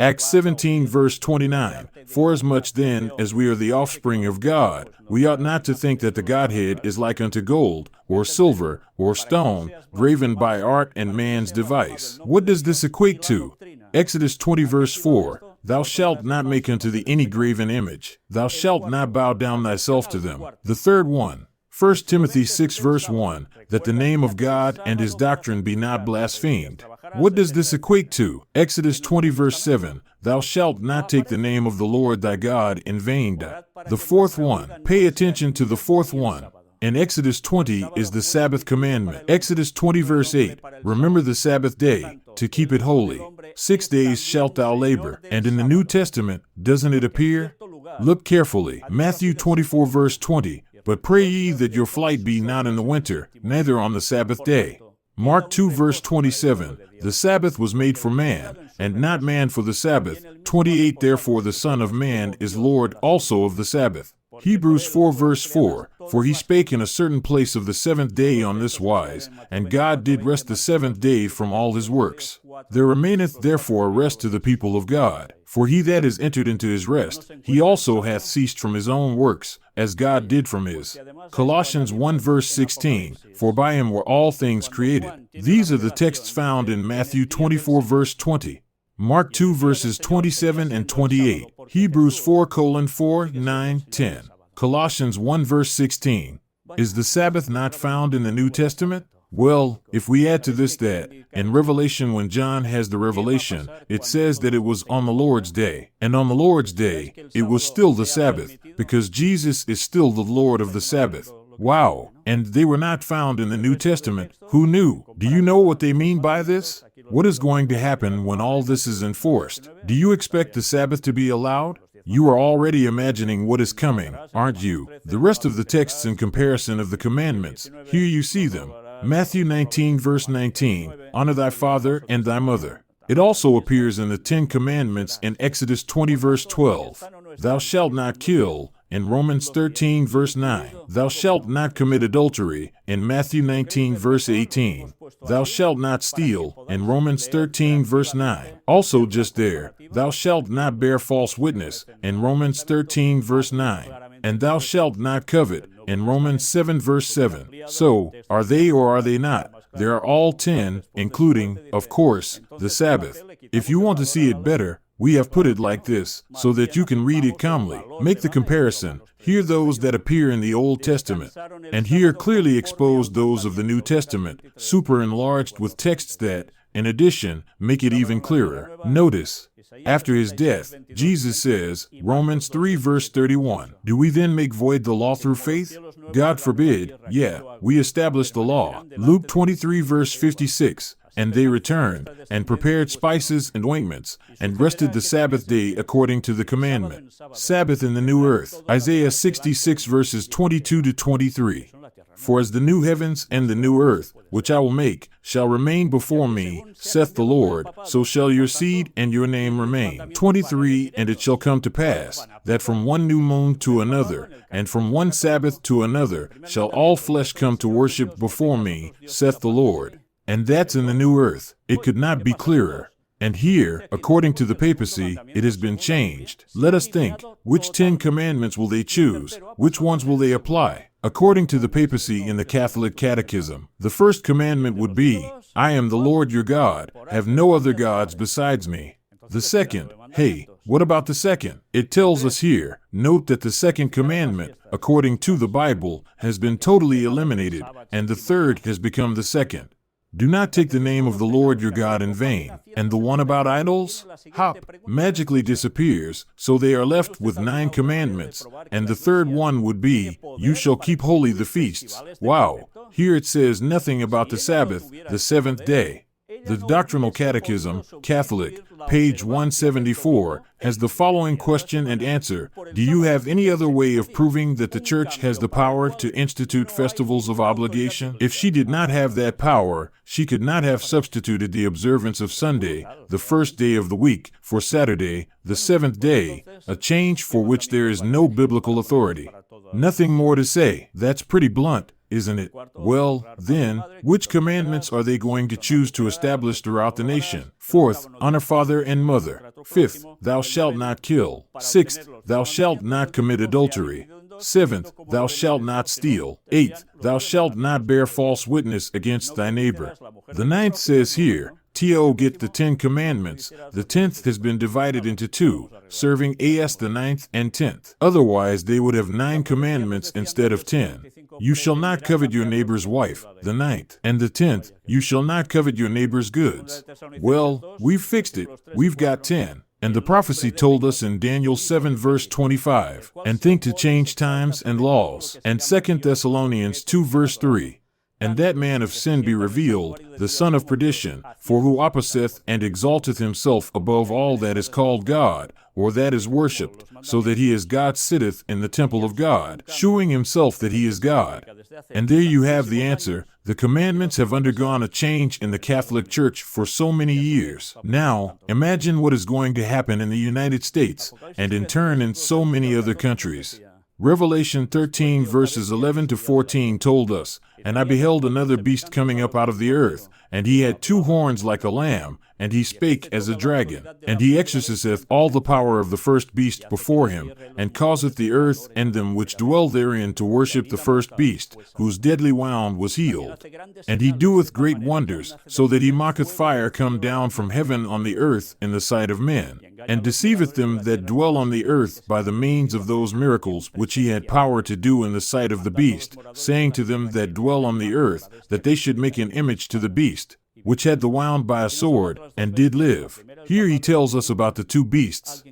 Acts 17 verse 29, Forasmuch then as we are the offspring of God, we ought not to think that the Godhead is like unto gold, or silver, or stone, graven by art and man's device. What does this equate to? Exodus 20 verse 4, Thou shalt not make unto thee any graven image. Thou shalt not bow down thyself to them. The third one, 1 Timothy 6 verse 1, that the name of God and his doctrine be not blasphemed. What does this equate to? Exodus 20 verse 7, Thou shalt not take the name of the Lord thy God in vain. The fourth one, pay attention to the fourth one. In Exodus 20 is the Sabbath commandment. Exodus 20 verse 8, Remember the Sabbath day, to keep it holy. 6 days shalt thou labor. And in the New Testament, doesn't it appear? Look carefully. Matthew 24 verse 20, But pray ye that your flight be not in the winter, neither on the Sabbath day. Mark 2 verse 27, The Sabbath was made for man, and not man for the Sabbath. 28 Therefore the Son of Man is Lord also of the Sabbath. Hebrews 4 verse 4, For he spake in a certain place of the 7th day on this wise, and God did rest the 7th day from all his works. There remaineth therefore a rest to the people of God. For he that is entered into his rest, he also hath ceased from his own works, as God did from his. Colossians 1 verse 16, For by him were all things created. These are the texts found in Matthew 24 verse 20. Mark 2 verses 27 and 28, Hebrews 4:4, 9, 10, Colossians 1 verse 16. Is the Sabbath not found in the New Testament? Well, if we add to this that, in Revelation when John has the revelation, it says that it was on the Lord's day, and on the Lord's day, it was still the Sabbath, because Jesus is still the Lord of the Sabbath. Wow, and they were not found in the New Testament. Who knew? Do you know what they mean by this? What is going to happen when all this is enforced? Do you expect the Sabbath to be allowed? You are already imagining what is coming, aren't you? The rest of the texts in comparison of the commandments, here you see them. Matthew 19 verse 19, Honor thy father and thy mother. It also appears in the Ten Commandments in Exodus 20 verse 12. Thou shalt not kill, in Romans 13 verse 9. Thou shalt not commit adultery, in Matthew 19 verse 18. Thou shalt not steal, in Romans 13 verse 9. Also just there, thou shalt not bear false witness, in Romans 13 verse 9. And thou shalt not covet, in Romans 7 verse 7. So, are they or are they not? There are all 10, including, of course, the Sabbath. If you want to see it better, we have put it like this, so that you can read it calmly. Make the comparison. Here those that appear in the Old Testament, and here clearly exposed those of the New Testament, super enlarged with texts that, in addition, make it even clearer. Notice, after his death, Jesus says, Romans 3 verse 31, do we then make void the law through faith? God forbid. Yeah, we establish the law. Luke 23 verse 56, and they returned, and prepared spices and ointments, and rested the Sabbath day according to the commandment. Sabbath in the new earth. Isaiah 66 verses 22 to 23. For as the new heavens and the new earth, which I will make, shall remain before me, saith the Lord, so shall your seed and your name remain. 23. And it shall come to pass, that from one new moon to another, and from one Sabbath to another, shall all flesh come to worship before me, saith the Lord. And that's in the new earth. It could not be clearer. And here, according to the papacy, it has been changed. Let us think, which 10 commandments will they choose? Which ones will they apply? According to the papacy in the Catholic Catechism, the first commandment would be, I am the Lord your God, have no other gods besides me. The second, hey, what about the second? It tells us here, note that the second commandment, according to the Bible, has been totally eliminated, and the third has become the second. Do not take the name of the Lord your God in vain. And the one about idols? Hop, magically disappears, so they are left with 9 commandments. And the third one would be, you shall keep holy the feasts. Wow, here it says nothing about the Sabbath, the seventh day. The Doctrinal Catechism, Catholic, page 174, has the following question and answer. Do you have any other way of proving that the Church has the power to institute festivals of obligation? If she did not have that power, she could not have substituted the observance of Sunday, the first day of the week, for Saturday, the seventh day, a change for which there is no biblical authority. Nothing more to say. That's pretty blunt, isn't it? Well, then, which commandments are they going to choose to establish throughout the nation? Fourth, honor father and mother. Fifth, thou shalt not kill. Sixth, thou shalt not commit adultery. Seventh, thou shalt not steal. Eighth, thou shalt not bear false witness against thy neighbor. The ninth says here, T.O. get the 10 commandments. The 10th has been divided into 2, serving as the 9th and 10th. Otherwise, they would have 9 commandments instead of 10. You shall not covet your neighbor's wife, the 9th. And the 10th, you shall not covet your neighbor's goods. Well, we've fixed it. We've got 10. And the prophecy told us in Daniel 7 verse 25, and think to change times and laws. And 2 Thessalonians 2 verse 3. And that man of sin be revealed, the son of perdition, for who opposeth and exalteth himself above all that is called God, or that is worshipped, so that he as God sitteth in the temple of God, shewing himself that he is God. And there you have the answer. The commandments have undergone a change in the Catholic Church for so many years. Now, imagine what is going to happen in the United States, and in turn in so many other countries. Revelation 13 verses 11 to 14 told us, And I beheld another beast coming up out of the earth, and he had 2 horns like a lamb, and he spake as a dragon. And he exerciseth all the power of the first beast before him, and causeth the earth and them which dwell therein to worship the first beast, whose deadly wound was healed. And he doeth great wonders, so that he mocketh fire come down from heaven on the earth in the sight of men, and deceiveth them that dwell on the earth by the means of those miracles which he had power to do in the sight of the beast, saying to them that dwell on the earth, that they should make an image to the beast, which had the wound by a sword, and did live. Here he tells us about the 2 beasts.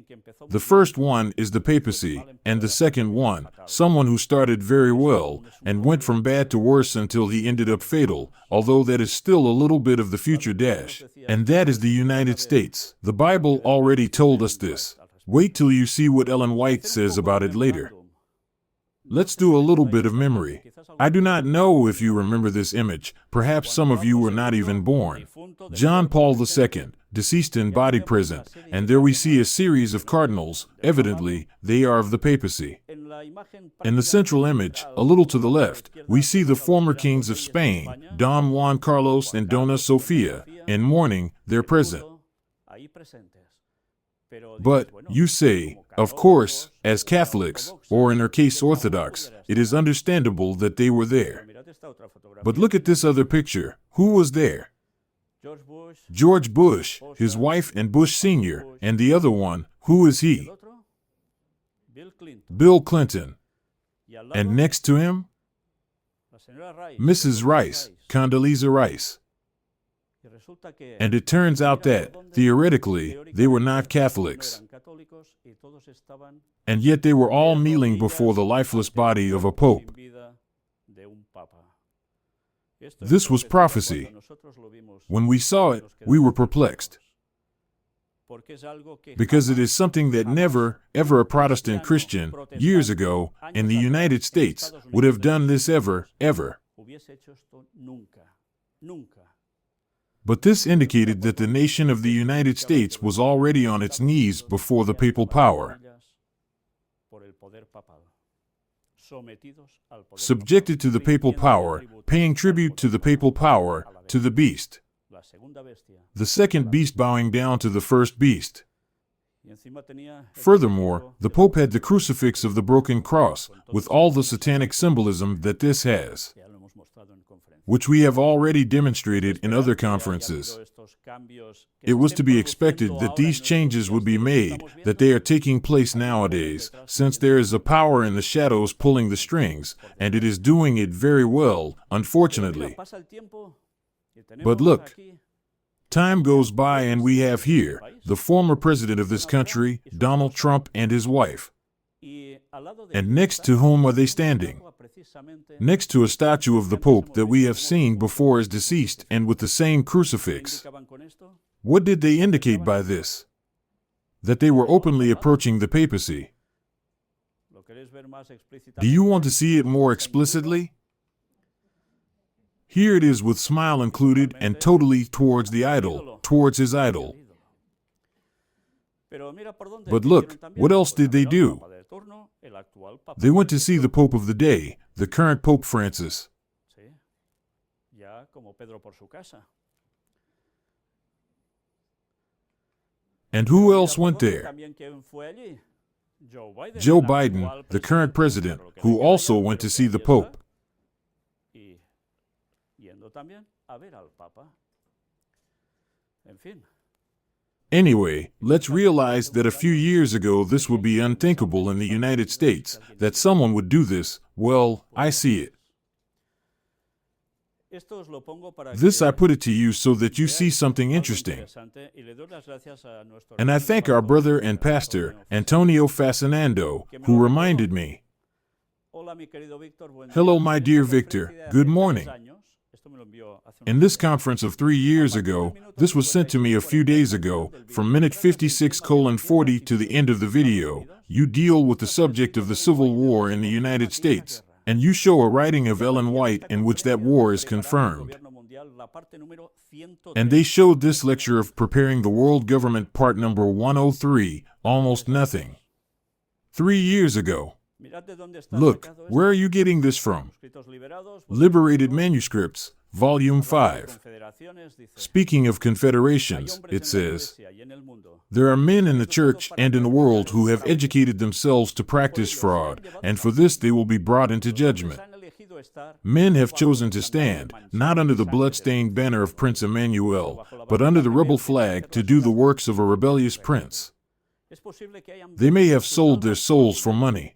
The first one is the papacy, and the second one, someone who started very well, and went from bad to worse until he ended up fatal, although that is still a little bit of the future dash. And that is the United States. The Bible already told us this. Wait till you see what Ellen White says about it later. Let's do a little bit of memory. I do not know if you remember this image. Perhaps some of you were not even born. John Paul II, deceased and body present, and there we see a series of cardinals. Evidently, they are of the papacy. In the central image, a little to the left, we see the former kings of Spain, Don Juan Carlos and Dona Sofia. In mourning, they're present. But, you say, of course, as Catholics, or in our case Orthodox, it is understandable that they were there. But look at this other picture. Who was there? George Bush, his wife and Bush Sr., and the other one, who is he? Bill Clinton. And next to him? Mrs. Rice, Condoleezza Rice. And it turns out that, theoretically, they were not Catholics. And yet they were all kneeling before the lifeless body of a pope. This was prophecy. When we saw it, we were perplexed. Because it is something that never, ever a Protestant Christian, years ago, in the United States, would have done this ever. But this indicated that the nation of the United States was already on its knees before the papal power, subjected to the papal power, paying tribute to the papal power, to the beast. The second beast bowing down to the first beast. Furthermore, the Pope had the crucifix of the broken cross, with all the satanic symbolism that this has, which we have already demonstrated in other conferences. It was to be expected that these changes would be made, that they are taking place nowadays, since there is a power in the shadows pulling the strings, and it is doing it very well, unfortunately. But look, time goes by and we have here the former president of this country, Donald Trump, and his wife. And next to whom are they standing? Next to a statue of the Pope that we have seen before as deceased and with the same crucifix. What did they indicate by this? That they were openly approaching the papacy. Do you want to see it more explicitly? Here it is with smile included and totally towards the idol, towards his idol. But look, what else did they do? They went to see the Pope of the day, the current Pope Francis. And who else went there? Joe Biden, the current president, who also went to see the Pope. Anyway, let's realize that a few years ago this would be unthinkable in the United States, that someone would do this. Well, I see it. This I put it to you so that you see something interesting. And I thank our brother and pastor, Antonio Fascinando, who reminded me. Hello, my dear Victor, good morning. In this conference of 3 years ago, this was sent to me a few days ago, from minute 56:40 to the end of the video, you deal with the subject of the Civil War in the United States, and you show a writing of Ellen White in which that war is confirmed. And they showed this lecture of Preparing the World Government part number 103, almost nothing. 3 years ago. Look, where are you getting this from? Liberated Manuscripts, Volume 5. Speaking of confederations, it says, there are men in the church and in the world who have educated themselves to practice fraud, and for this they will be brought into judgment. Men have chosen to stand, not under the blood-stained banner of Prince Emmanuel, but under the rebel flag to do the works of a rebellious prince. They may have sold their souls for money.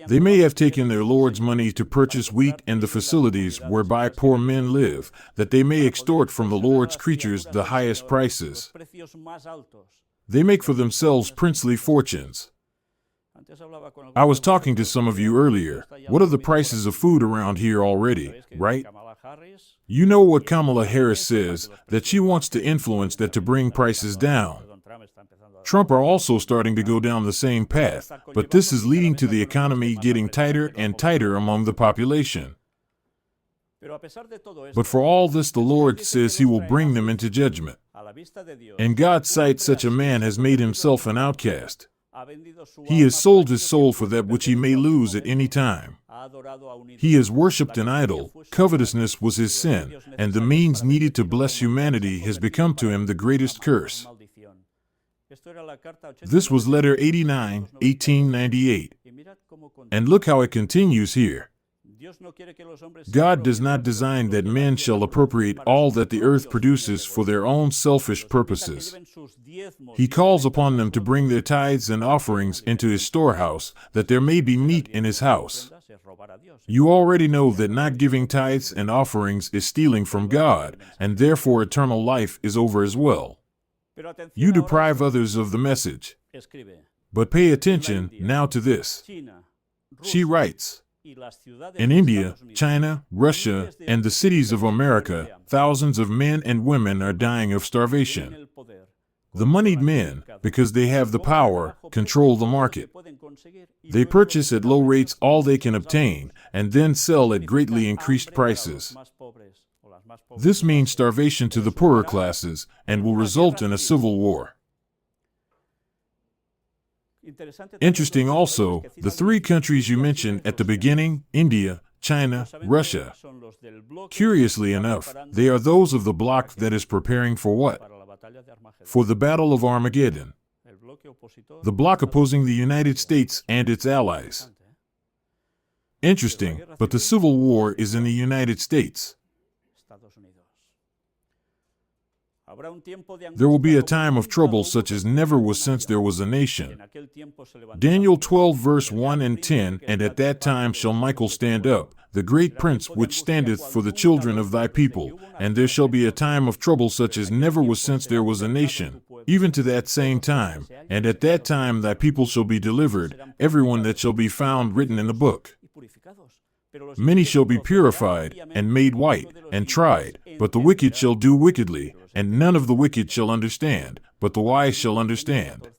They may have taken their Lord's money to purchase wheat and the facilities whereby poor men live, that they may extort from the Lord's creatures the highest prices. They make for themselves princely fortunes. I was talking to some of you earlier. What are the prices of food around here already, right? You know what Kamala Harris says, that she wants to influence that to bring prices down. Trump are also starting to go down the same path, but this is leading to the economy getting tighter and tighter among the population. But for all this, the Lord says he will bring them into judgment. In God's sight, such a man has made himself an outcast. He has sold his soul for that which he may lose at any time. He has worshipped an idol, covetousness was his sin, and the means needed to bless humanity has become to him the greatest curse. This was letter 89, 1898. And look how it continues here. God does not design that men shall appropriate all that the earth produces for their own selfish purposes. He calls upon them to bring their tithes and offerings into his storehouse, that there may be meat in his house. You already know that not giving tithes and offerings is stealing from God, and therefore eternal life is over as well. You deprive others of the message. But pay attention now to this. She writes, in India, China, Russia, and the cities of America, thousands of men and women are dying of starvation. The moneyed men, because they have the power, control the market. They purchase at low rates all they can obtain, and then sell at greatly increased prices. This means starvation to the poorer classes, and will result in a civil war. Interesting also, the three countries you mentioned at the beginning, India, China, Russia. Curiously enough, they are those of the bloc that is preparing for what? For the Battle of Armageddon. The bloc opposing the United States and its allies. Interesting, but the Civil War is in the United States. There will be a time of trouble such as never was since there was a nation. Daniel 12 verse 1 and 10, and at that time shall Michael stand up, the great prince which standeth for the children of thy people, and there shall be a time of trouble such as never was since there was a nation, even to that same time, and at that time thy people shall be delivered, everyone that shall be found written in the book. Many shall be purified, and made white, and tried, but the wicked shall do wickedly, and none of the wicked shall understand, but the wise shall understand.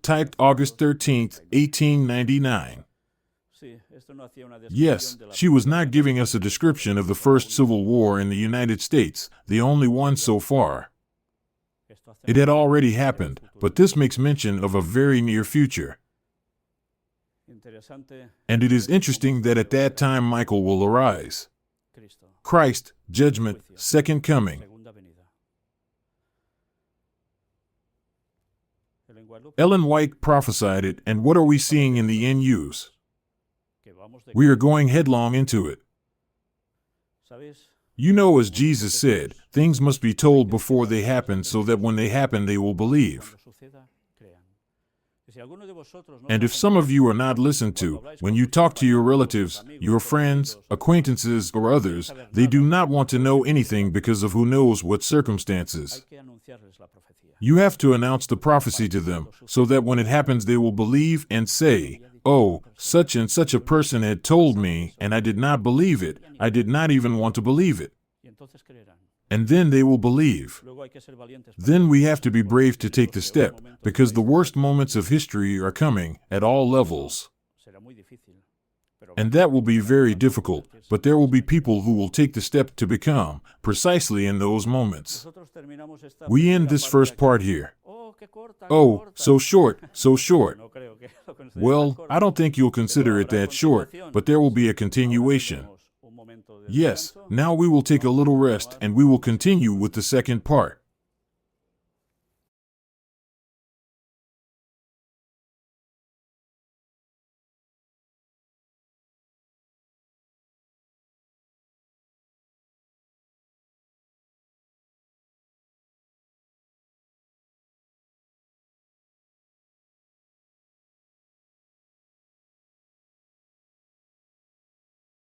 Typed August 13th, 1899. Yes, she was not giving us a description of the first Civil War in the United States, the only one so far. It had already happened, but this makes mention of a very near future. And it is interesting that at that time Michael will arise. Christ, judgment, second coming. Ellen White prophesied it, and what are we seeing in the NUs? We are going headlong into it. You know, as Jesus said, things must be told before they happen so that when they happen they will believe. And if some of you are not listened to, when you talk to your relatives, your friends, acquaintances, or others, they do not want to know anything because of who knows what circumstances. You have to announce the prophecy to them, so that when it happens they will believe and say, "Oh, such and such a person had told me, and I did not believe it. I did not even want to believe it." And then they will believe. Then we have to be brave to take the step, because the worst moments of history are coming, at all levels. And that will be very difficult, but there will be people who will take the step to become, precisely in those moments. We end this first part here. Oh, so short, so short. Well, I don't think you'll consider it that short, but there will be a continuation. Yes, now we will take a little rest and we will continue with the second part.